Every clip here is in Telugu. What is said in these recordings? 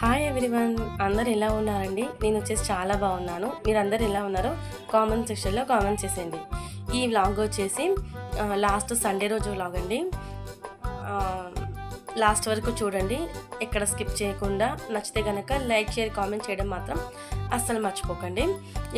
హాయ్ ఎవ్రీవన్, అందరు ఎలా ఉన్నారండి? నేను వచ్చేసి చాలా బాగున్నాను. మీరందరూ ఎలా ఉన్నారో కామెంట్ సెక్షన్లో కామెంట్ చేసేయండి. ఈ వ్లాగ్ వచ్చేసి లాస్ట్ సండే రోజు వ్లాగ్ అండి. లాస్ట్ వరకు చూడండి, ఎక్కడ స్కిప్ చేయకుండా. నచ్చితే కనుక లైక్, షేర్, కామెంట్ చేయడం మాత్రం అస్సలు మర్చిపోకండి.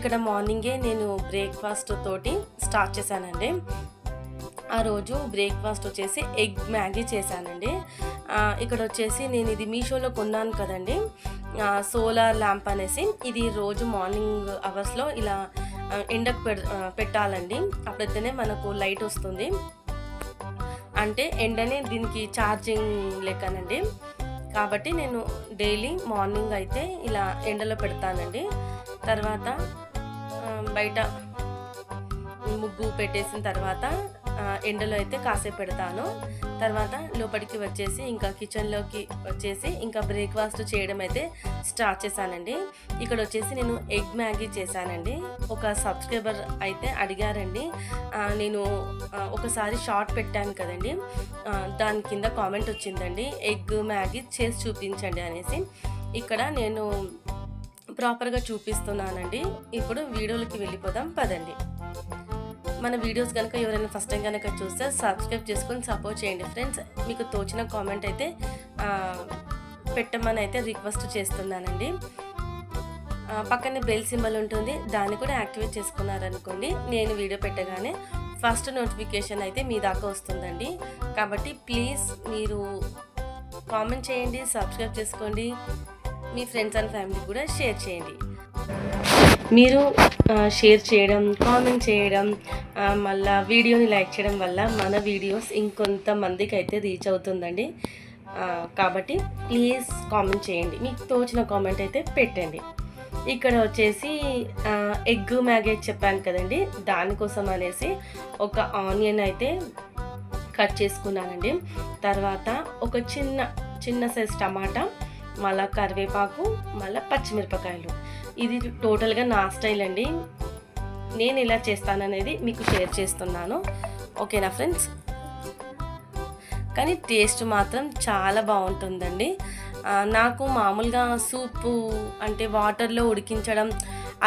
ఇక్కడ మార్నింగే నేను బ్రేక్ఫాస్ట్ తోటి స్టార్ట్ చేశానండి. ఆ రోజు బ్రేక్ఫాస్ట్ వచ్చేసి ఎగ్ మ్యాగీ చేశానండి. ఇక్కడ వచ్చేసి నేను ఇది మీషోలో కొన్నాను కదండి, సోలార్ ల్యాంప్ అనేసి. ఇది రోజు మార్నింగ్ అవర్స్లో ఇలా ఎండకు పెట్టాలండి. అప్పుడైతేనే మనకు లైట్ వస్తుంది. అంటే ఎండనే దీనికి ఛార్జింగ్ లెక్కనండి. కాబట్టి నేను డైలీ మార్నింగ్ అయితే ఇలా ఎండలో పెడతానండి. తర్వాత బయట ముగ్గు పెట్టేసిన తర్వాత ఎండలో అయితే కాసేపు పెడతాను. తర్వాత లోపలికి వచ్చేసి ఇంకా కిచెన్లోకి వచ్చేసి ఇంకా బ్రేక్ఫాస్ట్ చేయడం అయితే స్టార్ట్ చేశానండి. ఇక్కడ వచ్చేసి నేను ఎగ్ మ్యాగీ చేశానండి. ఒక సబ్స్క్రైబర్ అయితే అడిగారండి, నేను ఒకసారి షార్ట్ పెట్టాను కదండి, దాని కింద కామెంట్ వచ్చిందండి, ఎగ్ మ్యాగీ చేసి చూపించండి అనేసి. ఇక్కడ నేను ప్రాపర్గా చూపిస్తున్నానండి. ఇప్పుడు వీడియోలకి వెళ్ళిపోదాం పదండి. మన వీడియోస్ కనుక ఎవరైనా ఫస్ట్ టైం కనుక చూస్తే సబ్స్క్రైబ్ చేసుకొని సపోర్ట్ చేయండి ఫ్రెండ్స్. మీకు తోచిన కామెంట్ అయితే పెట్టమని అయితే రిక్వెస్ట్ చేస్తున్నానండి. పక్కనే బెల్ సింబల్ ఉంటుంది, దాన్ని కూడా యాక్టివేట్ చేసుకున్నారనుకోండి, నేను వీడియో పెట్టగానే ఫస్ట్ నోటిఫికేషన్ అయితే మీ దాకా వస్తుందండి. కాబట్టి ప్లీజ్ మీరు కామెంట్ చేయండి, సబ్స్క్రైబ్ చేసుకోండి, మీ ఫ్రెండ్స్ అండ్ ఫ్యామిలీ కూడా షేర్ చేయండి. మీరు షేర్ చేయడం, కామెంట్ చేయడం, మళ్ళీ వీడియోని లైక్ చేయడం వల్ల మన వీడియోస్ ఇంకొంతమందికి అయితే రీచ్ అవుతుందండి. కాబట్టి ప్లీజ్ కామెంట్ చేయండి, మీకు తోచిన కామెంట్ అయితే పెట్టండి. ఇక్కడ వచ్చేసి ఎగ్ మ్యాగీ చెప్పాను కదండి, దానికోసం అనేసి ఒక ఆనియన్ అయితే కట్ చేసుకున్నానండి. తర్వాత ఒక చిన్న సైజ్ టమాటా, మళ్ళీ కరివేపాకు, మళ్ళీ పచ్చిమిరపకాయలు. ఇది టోటల్గా నా స్టైల్ అండి. నేను ఎలా చేస్తాననేది మీకు షేర్ చేస్తున్నాను, ఓకేనా ఫ్రెండ్స్? కానీ టేస్ట్ మాత్రం చాలా బాగుంటుందండి. నాకు మామూలుగా సూపు అంటే వాటర్లో ఉడికించడం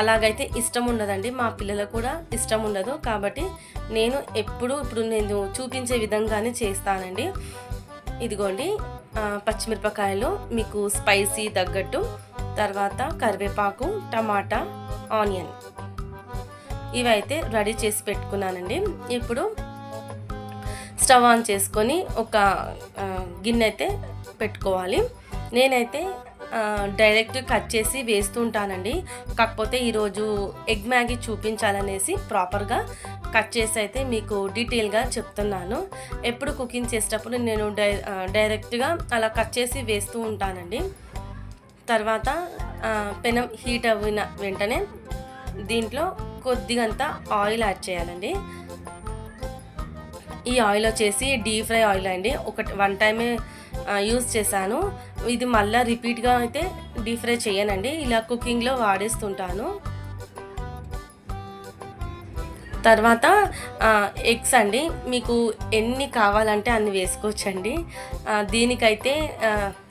అలాగైతే ఇష్టం ఉండదండి. మా పిల్లలకు కూడా ఇష్టం ఉండదు. కాబట్టి నేను ఇప్పుడు నేను చూపించే విధంగానే చేస్తానండి. ఇదిగోండి, పచ్చిమిరపకాయలు మీకు స్పైసీ తగ్గట్టు, తర్వాత కరివేపాకు, టమాటా, ఆనియన్, ఇవైతే రెడీ చేసి పెట్టుకున్నానండి. ఇప్పుడు స్టవ్ ఆన్ చేసుకొని ఒక గిన్నె అయితే పెట్టుకోవాలి. నేనైతే డైరెక్ట్ కట్ చేసి వేస్తూ ఉంటానండి. కాకపోతే ఈరోజు ఎగ్ మ్యాగీ చూపించాలనేసి ప్రాపర్గా కట్ చేసి అయితే మీకు డీటెయిల్గా చెప్తున్నాను. ఎప్పుడు కుకింగ్ చేసేటప్పుడు నేను డైరెక్ట్గా అలా కట్ చేసి వేస్తూ ఉంటానండి. తర్వాత పెనం హీట్ అయిన వెంటనే దీంట్లో కొద్దిగంత ఆయిల్ యాడ్ చేయాలండి. ఈ ఆయిల్ వచ్చేసి డీప్ ఫ్రై ఆయిల్ అండి. వన్ టైమే యూజ్ చేశాను. ఇది మళ్ళీ రిపీట్గా అయితే డీప్ ఫ్రై చేయనండి, ఇలా కుకింగ్లో వాడేస్తుంటాను. తర్వాత ఎగ్స్ అండి, మీకు ఎన్ని కావాలంటే అన్ని వేసుకోవచ్చండి. దీనికైతే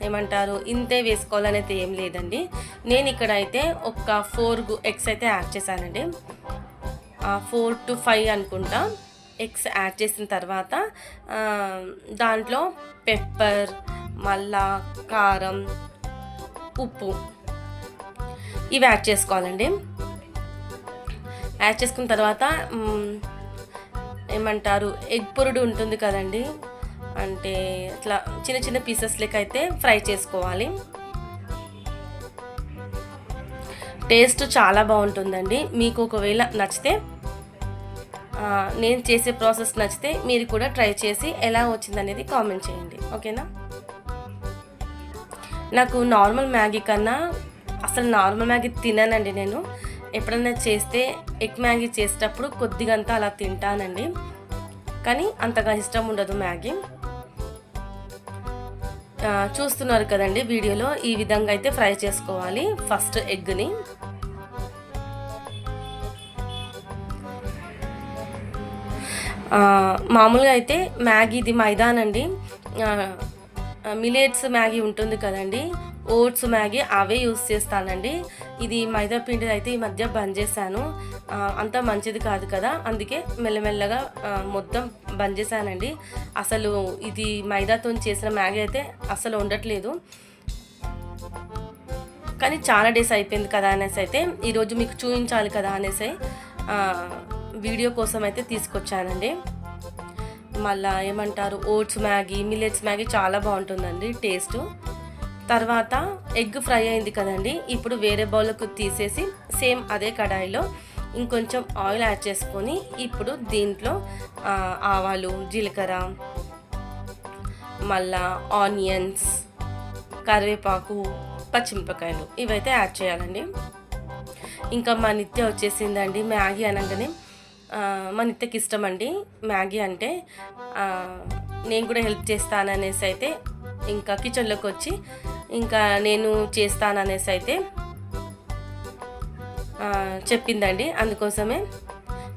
ఏమంటారు, ఇంతే వేసుకోవాలనేది ఏం లేదండి. నేను ఇక్కడ అయితే ఒక 4 ఎగ్స్ అయితే యాడ్ చేశానండి. 4 to 5 అనుకుంటా ఎగ్స్ యాడ్ చేసిన తర్వాత దాంట్లో పెప్పర్, మళ్ళా కారం, ఉప్పు ఇవి యాడ్ చేసుకోవాలండి. యాడ్ చేసుకున్న తర్వాత ఏమంటారు, ఎగ్ పొరుడు ఉంటుంది కదండి, అంటే ఇట్లా చిన్న పీసెస్ లెక్క అయితే ఫ్రై చేసుకోవాలి. టేస్ట్ చాలా బాగుంటుందండి. మీకు ఒకవేళ నచ్చితే, నేను చేసే ప్రాసెస్ నచ్చితే మీరు కూడా ట్రై చేసి ఎలా వచ్చిందనేది కామెంట్ చేయండి, ఓకేనా? నాకు నార్మల్ మ్యాగీ కన్నా అసలు నార్మల్ మ్యాగీ తిననండి. నేను ఎప్పుడైనా చేస్తే ఎగ్ మ్యాగీ చేసేటప్పుడు కొద్దిగంతా అలా తింటానండి, కానీ అంతగా ఇష్టం ఉండదు మ్యాగీ. చూస్తున్నారు కదండి వీడియోలో, ఈ విధంగా అయితే ఫ్రై చేసుకోవాలి ఫస్ట్ ఎగ్ని. మామూలుగా అయితే మ్యాగీది మైదానండి, మిలెట్స్ మ్యాగీ ఉంటుంది కదండి, ఓట్స్ మ్యాగీ అవే యూస్ చేస్తానండి. ఇది మైదా పిండి అయితే ఈ మధ్య బంద్ చేశాను. అంత మంచిది కాదు కదా, అందుకే మెల్లమెల్లగా మొత్తం బంద్ చేశానండి. అసలు ఇది మైదాతో చేసిన మ్యాగీ అయితే అసలు ఉండట్లేదు. కానీ చాలా డేస్ అయిపోయింది కదా అనేసి అయితే ఈరోజు మీకు చూపించాలి కదా అనేసి వీడియో కోసం అయితే తీసుకొచ్చానండి. మళ్ళీ ఏమంటారు, ఓట్స్ మ్యాగీ, మిల్లెట్స్ మ్యాగీ చాలా బాగుంటుందండి టేస్ట్. తర్వాత ఎగ్ ఫ్రై అయింది కదండి, ఇప్పుడు వేరే బౌల్కి తీసేసి సేమ్ అదే కడాయిలో ఇంకొంచెం ఆయిల్ యాడ్ చేసుకొని ఇప్పుడు దీంట్లో ఆవాలు, జీలకర్ర, మళ్ళా ఆనియన్స్, కరివేపాకు, పచ్చిమిరపకాయలు ఇవైతే యాడ్ చేయాలండి. ఇంకా మా నిత్య వచ్చేసిందండి. మ్యాగీ అనగానే మా నిత్యకి ఇష్టం అండి మ్యాగీ అంటే. నేను కూడా హెల్ప్ చేస్తాననేసి అయితే ఇంకా కిచెన్లోకి వచ్చి ఇంకా నేను చేస్తాననేసి అయితే చెప్పిందండి. అందుకోసమే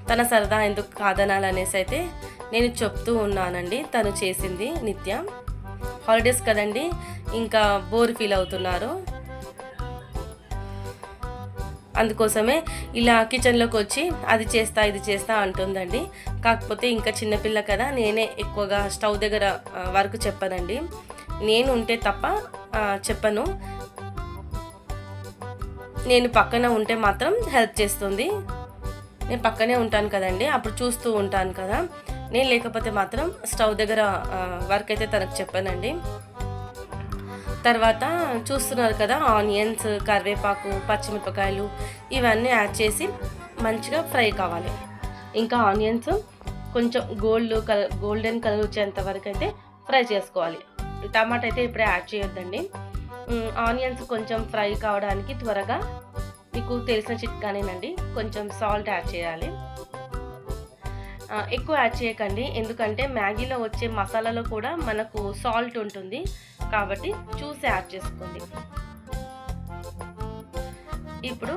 తన సరదా ఎందుకు కాదనాలనేసి అయితే నేను చెప్తూ ఉన్నానండి. తను చేసింది నిత్య. హాలిడేస్ కదండి, ఇంకా బోర్ ఫీల్ అవుతున్నారు. అందుకోసమే ఇలా కిచెన్లోకి వచ్చి అది చేస్తా ఇది చేస్తా అంటుందండి. కాకపోతే ఇంకా చిన్నపిల్ల కదా, నేనే ఎక్కువగా స్టవ్ దగ్గర వర్క్ చెప్పనండి. నేను ఉంటే తప్ప చెప్పను. నేను పక్కన ఉంటే మాత్రం హెల్ప్ చేస్తుంది. నేను పక్కనే ఉంటాను కదండి, అప్పుడు చూస్తూ ఉంటాను కదా. నేను లేకపోతే మాత్రం స్టవ్ దగ్గర వర్క్ అయితే తనకు చెప్పానండి. తర్వాత చూస్తున్నారు కదా, ఆనియన్స్, కరివేపాకు, పచ్చిమిరపకాయలు ఇవన్నీ యాడ్ చేసి మంచిగా ఫ్రై కావాలి. ఇంకా ఆనియన్స్ కొంచెం గోల్డెన్ కలర్ వచ్చేంత వరకు అయితే ఫ్రై చేసుకోవాలి. టమాటా అయితే ఇప్పుడే యాడ్ చేయొద్దండి. ఆనియన్స్ కొంచెం ఫ్రై కావడానికి త్వరగా మీకు తెలిసిన చిట్కానేనండి, కొంచెం సాల్ట్ యాడ్ చేయాలి. ఎక్కువ యాడ్ చేయకండి, ఎందుకంటే మ్యాగీలో వచ్చే మసాలాలో కూడా మనకు సాల్ట్ ఉంటుంది కాబట్టి చూసి యాడ్ చేసుకోండి. ఇప్పుడు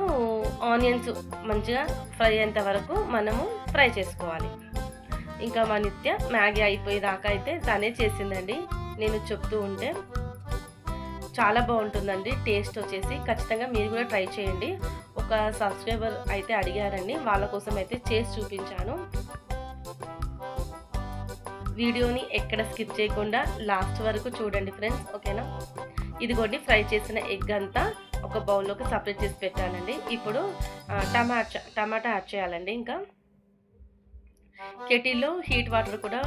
ఆనియన్స్ మంచిగా ఫ్రై అయ్యేంత వరకు మనము ఫ్రై చేసుకోవాలి. ఇంకా మా నిత్య మ్యాగీ అయిపోయేదాకా అయితే తనే చేసిందండి. నేను చెప్తూ ఉంటే చాలా బాగుంటుందండి టేస్ట్ వచ్చేసి. ఖచ్చితంగా మీరు కూడా ట్రై చేయండి. ఒక సబ్స్క్రైబర్ అయితే అడిగారండి, వాళ్ళ కోసం అయితే చేసి చూపించాను. వీడియోని ఎక్కడ స్కిప్ చేయకుండా లాస్ట్ వరకు చూడండి ఫ్రెండ్స్, ఓకేనా. ఇదిగోండి, ఫ్రై చేసిన ఎగ్ అంతా ఒక బౌల్లోకి సపరేట్ చేసి పెట్టానండి. ఇప్పుడు టమాటా యాడ్ చేయాలండి. ఇంకా కెటిల్లో హీట్ వాటర్ కూడా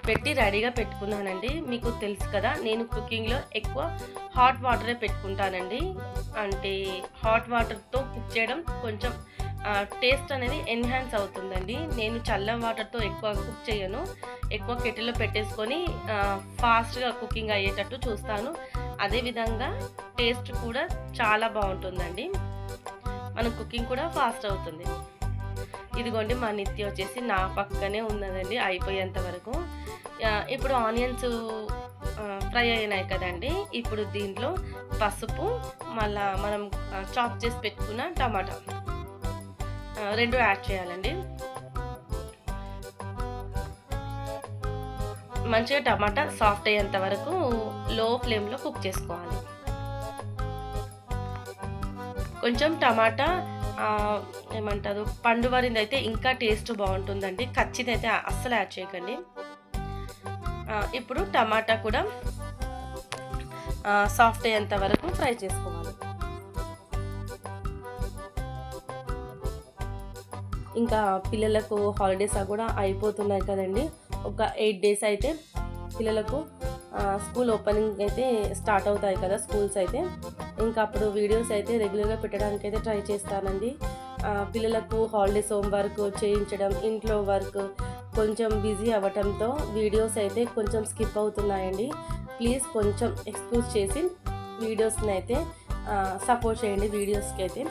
పెట్టి రెడీగా పెట్టుకున్నానండి. మీకు తెలుసు కదా, నేను కుకింగ్లో ఎక్కువ హాట్ వాటరే పెట్టుకుంటానండి. అంటే హాట్ వాటర్తో కుక్ చేయడం కొంచెం టేస్ట్ అనేది ఎన్హాన్స్ అవుతుందండి. నేను చల్ల వాటర్తో ఎక్కువ కుక్ చేయను. ఎక్కువ కెటిల్లో పెట్టేసుకొని ఫాస్ట్గా కుకింగ్ అయ్యేటట్టు చూస్తాను. అదేవిధంగా టేస్ట్ కూడా చాలా బాగుంటుందండి. మన కుకింగ్ కూడా ఫాస్ట్ అవుతుంది. ఇదిగోండి, మా నిత్య వచ్చేసి నా పక్కనే ఉన్నదండి అయిపోయేంత వరకు. ఇప్పుడు ఆనియన్స్ ఫ్రై అయినాయి కదండి, ఇప్పుడు దీంట్లో పసుపు, మళ్ళా మనం చాప్ చేసి పెట్టుకున్న టమాటా రెండు యాడ్ చేయాలండి. మంచిగా టమాటా సాఫ్ట్ అయ్యేంత వరకు లో ఫ్లేమ్లో కుక్ చేసుకోవాలి. కొంచెం టమాటా ఏమంటారు, పండు వారింది అయితే ఇంకా టేస్ట్ బాగుంటుందండి. కచ్చిదైతే అస్సలు యాడ్ చేయకండి. ఇప్పుడు టమాటా కూడా సాఫ్ట్ అయ్యేంత వరకు ఫ్రై చేసుకోవాలి. ఇంకా పిల్లలకు హాలిడేస్ కూడా అయిపోతున్నాయి కదండి. ఒక 8 days అయితే పిల్లలకు స్కూల్ ఓపెనింగ్ అయితే స్టార్ట్ అవుతాయి కదా, స్కూల్స్ అయితే. ఇంకా అప్పుడు వీడియోస్ అయితే రెగ్యులర్గా పెట్టడానికి అయితే ట్రై చేస్తానండి. పిల్లలకు హాలిడేస్ హోంవర్క్ చేయించడం, ఇంట్లో వర్క్ కొంచెం బిజీ అవ్వటంతో వీడియోస్ అయితే కొంచెం స్కిప్ అవుతున్నాయండి. ప్లీజ్ కొంచెం ఎక్స్క్యూజ్ చేసి వీడియోస్ని అయితే సపోర్ట్ చేయండి. వీడియోస్కి అయితే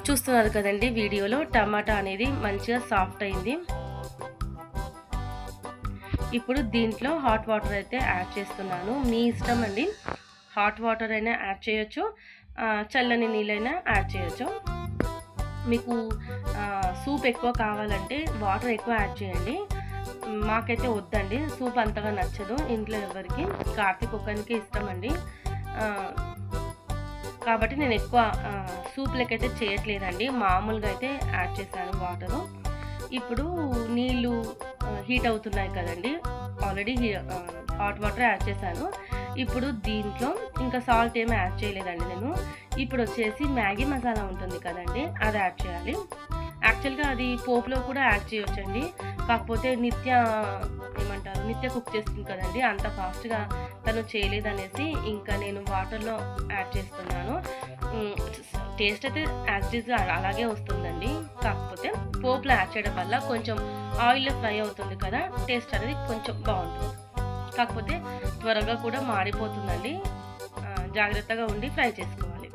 చూస్తున్నారు కదండి, వీడియోలో టమాటా అనేది మంచిగా సాఫ్ట్ అయింది. ఇప్పుడు దీంట్లో హాట్ వాటర్ అయితే యాడ్ చేస్తున్నాను. మీ ఇష్టం అండి, హాట్ వాటర్ అయినా యాడ్ చేయొచ్చు, చల్లని నీళ్ళైనా యాడ్ చేయొచ్చు. మీకు సూప్ ఎక్కువ కావాలంటే వాటర్ ఎక్కువ యాడ్ చేయండి. మాకైతే వద్దండి, సూప్ అంతగా నచ్చదు ఇంట్లో ఎవరికి, కార్తీక్ ఒక్కనికే ఇష్టం అండి. కాబట్టి నేను ఎక్కువ సూప్ లెక్కైతే చేయట్లేదండి, మామూలుగా అయితే యాడ్ చేశాను వాటరు. ఇప్పుడు నీళ్ళు హీట్ అవుతున్నాయి కదండి, ఆల్రెడీ హాట్ వాటర్ యాడ్ చేశాను. ఇప్పుడు దీంట్లో ఇంకా సాల్ట్ ఏమీ యాడ్ చేయలేదండి నేను. ఇప్పుడు వచ్చేసి మ్యాగీ మసాలా ఉంటుంది కదండి, అది యాడ్ చేయాలి. యాక్చువల్గా అది పోపులో కూడా యాడ్ చేయొచ్చండి, కాకపోతే నిత్య కుక్ చేస్తుంది కదండి, అంత ఫాస్ట్గా తను చేయలేదనేసి ఇంకా నేను వాటర్లో యాడ్ చేస్తున్నాను. టేస్ట్ అయితే యాజ్ ఈజ్ అలాగే వస్తుందండి, కాకపోతే పోపులో యాడ్ చేయడం వల్ల కొంచెం ఆయిల్లో ఫ్రై అవుతుంది కదా, టేస్ట్ అనేది కొంచెం బాగుంటుంది. కాకపోతే త్వరగా కూడా మాడిపోతుందండి, జాగ్రత్తగా ఉండి ఫ్రై చేసుకోవాలి.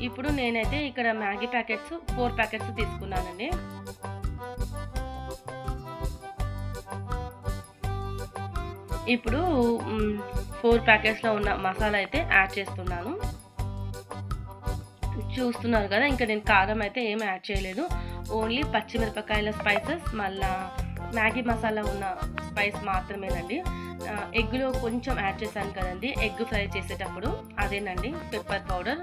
ఇప్పుడు నేనైతే ఇక్కడ మ్యాగీ ప్యాకెట్స్ 4 ప్యాకెట్స్ తీసుకున్నానండి. ఇప్పుడు 4 ప్యాకెట్స్లో ఉన్న మసాలా అయితే యాడ్ చేస్తున్నాను. చూస్తున్నారు కదా, ఇంకా నేను కారం అయితే ఏం యాడ్ చేయలేదు, ఓన్లీ పచ్చిమిరపకాయల స్పైసెస్ మళ్ళా మ్యాగీ మసాలా ఉన్న స్పైస్ మాత్రమేనండి. ఎగ్లో కొంచెం యాడ్ చేశాను కదండి ఎగ్ ఫ్రై చేసేటప్పుడు, అదేనండి పెప్పర్ పౌడర్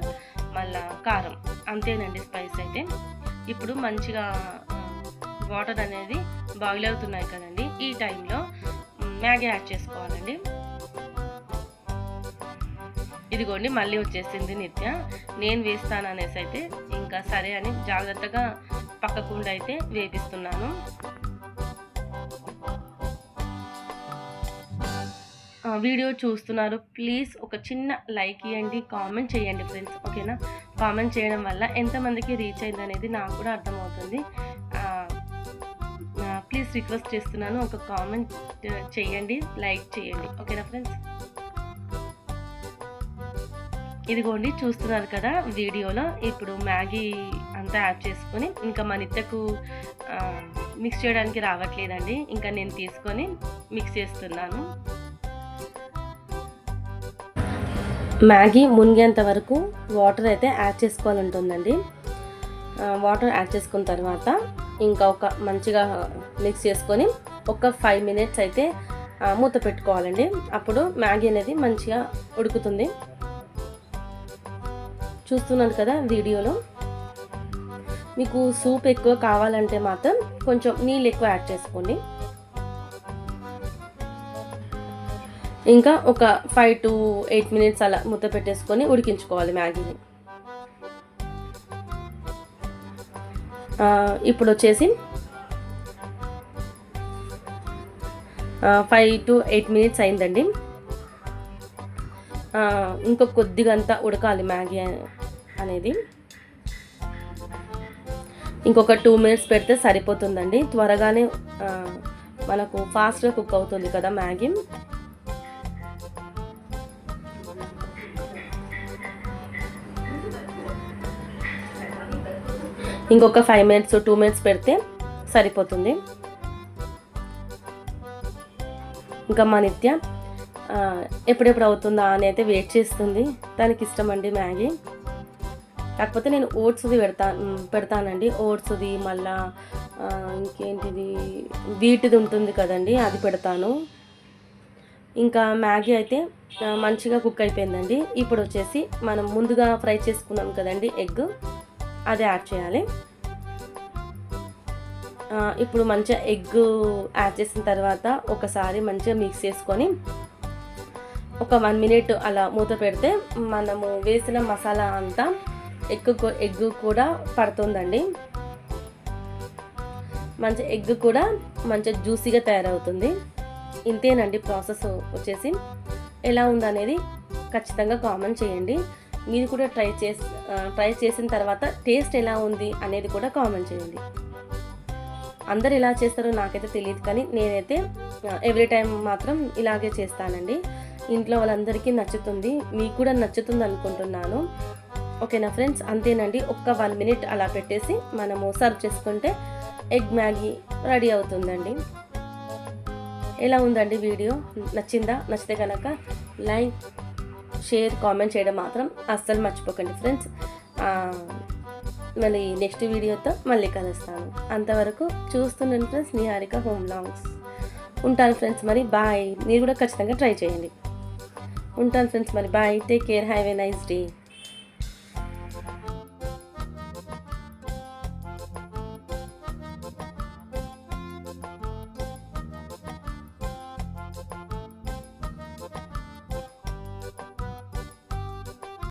మళ్ళా కారం, అంతేనండి స్పైస్ అయితే. ఇప్పుడు మంచిగా వాటర్ అనేది బాయిల్ అవుతున్నాయి కదండి, ఈ టైంలో మ్యాగీ యాడ్ చేసుకోవాలండి. ఇదిగోండి మళ్ళీ వచ్చేసింది నిత్య, నేను వేస్తాను అనేసి అయితే ఇంకా సరే అని జాగ్రత్తగా పక్కకుండా అయితే వేపిస్తున్నాను. వీడియో చూస్తున్నారు, ప్లీజ్ ఒక చిన్న లైక్ ఇవ్వండి, కామెంట్ చేయండి ఫ్రెండ్స్, ఓకేనా? కామెంట్ చేయడం వల్ల ఎంతమందికి రీచ్ అయింది అనేది నాకు కూడా అర్థమవుతుంది. ప్లీజ్ రిక్వెస్ట్ చేస్తున్నాను, ఒక కామెంట్ చేయండి, లైక్ చేయండి, ఓకేనా ఫ్రెండ్స్? ఇదిగోండి చూస్తున్నారు కదా వీడియోలో, ఇప్పుడు మ్యాగీ అంతా యాడ్ చేసుకొని ఇంకా మన నిత్యకు మిక్స్ చేయడానికి రావట్లేదండి, ఇంకా నేను తీసుకొని మిక్స్ చేస్తున్నాను. మ్యాగీ మునిగేంత వరకు వాటర్ అయితే యాడ్ చేసుకోవాలి ఉంటుందండి. వాటర్ యాడ్ చేసుకున్న తర్వాత ఇంకా ఒక మంచిగా మిక్స్ చేసుకొని ఒక 5 మినిట్స్ అయితే మూత పెట్టుకోవాలండి, అప్పుడు మ్యాగీ అనేది మంచిగా ఉడుకుతుంది. చూస్తున్నారు కదా వీడియోలో, మీకు సూప్ ఎక్కువ కావాలంటే మాత్రం కొంచెం నీళ్ళు ఎక్కువ యాడ్ చేసుకోండి. ఇంకా ఒక 5 to 8 మినిట్స్ అలా మూత పెట్టేసుకొని ఉడికించుకోవాలి మ్యాగీని. ఇప్పుడు వచ్చేసి 5 to 8 మినిట్స్ అయిందండి. ఇంకొక కొద్దిగా అంతా ఉడకాలి మ్యాగీ అనేది, ఇంకొక 2 మినిట్స్ పెడితే సరిపోతుందండి, త్వరగానే మనకు ఫాస్ట్గా కుక్ అవుతుంది కదా మ్యాగీ. ఇంకొక 5 మినిట్స్ 2 మినిట్స్ పెడితే సరిపోతుంది. ఇంకా మా నిత్య ఎప్పుడెప్పుడు అవుతుందా అని అయితే వెయిట్ చేస్తుంది, దానికి ఇష్టం అండి మ్యాగీ. కాకపోతే నేను ఓట్స్ది పెడతానండి, ఓట్స్ది మళ్ళా ఇంకేంటిది వీటిది ఉంటుంది కదండి, అది పెడతాను. ఇంకా మ్యాగీ అయితే మంచిగా కుక్ అయిపోయిందండి. ఇప్పుడు వచ్చేసి మనం ముందుగా ఫ్రై చేసుకున్నాం కదండి ఎగ్, అది యాడ్ చేయాలి. ఇప్పుడు మంచిగా ఎగ్ యాడ్ చేసిన తర్వాత ఒకసారి మంచిగా మిక్స్ చేసుకొని ఒక 1 మినిట్ అలా మూత పెడితే మనము వేసిన మసాలా అంతా ఎగ్ కూడా పడుతుందండి, మంచి ఎగ్ కూడా మంచిగా జ్యూసీగా తయారవుతుంది. ఇంతేనండి ప్రాసెస్ వచ్చేసి. ఎలా ఉందనేది ఖచ్చితంగా కామెంట్ చేయండి. మీరు కూడా ట్రై చేసిన తర్వాత టేస్ట్ ఎలా ఉంది అనేది కూడా కామెంట్ చేయండి. అందరు ఎలా చేస్తారో నాకైతే తెలియదు, కానీ నేనైతే ఎవ్రీ టైం మాత్రం ఇలాగే చేస్తానండి. ఇంట్లో వాళ్ళందరికీ నచ్చుతుంది, మీకు కూడా నచ్చుతుంది అనుకుంటున్నాను, ఓకేనా ఫ్రెండ్స్? అంతేనండి, ఒక్క 1 మినిట్ అలా పెట్టేసి మనము సర్వ్ చేసుకుంటే ఎగ్ మ్యాగీ రెడీ అవుతుందండి. ఎలా ఉందండి వీడియో? నచ్చిందా? నచ్చితే కనుక లైక్, షేర్, కామెంట్ చేయడం మాత్రం అస్సలు మర్చిపోకండి ఫ్రెండ్స్. మళ్ళీ నెక్స్ట్ వీడియోతో మళ్ళీ కలుస్తాను. అంతవరకు చూస్తున్నాను ఫ్రెండ్స్ నిహారిక హోమ్ వ్లాగ్స్. ఉంటాను ఫ్రెండ్స్, మరి బాయ్. మీరు కూడా ఖచ్చితంగా ట్రై చేయండి. ఉంటాను ఫ్రెండ్స్, మరి bye. Take care, have a nice day.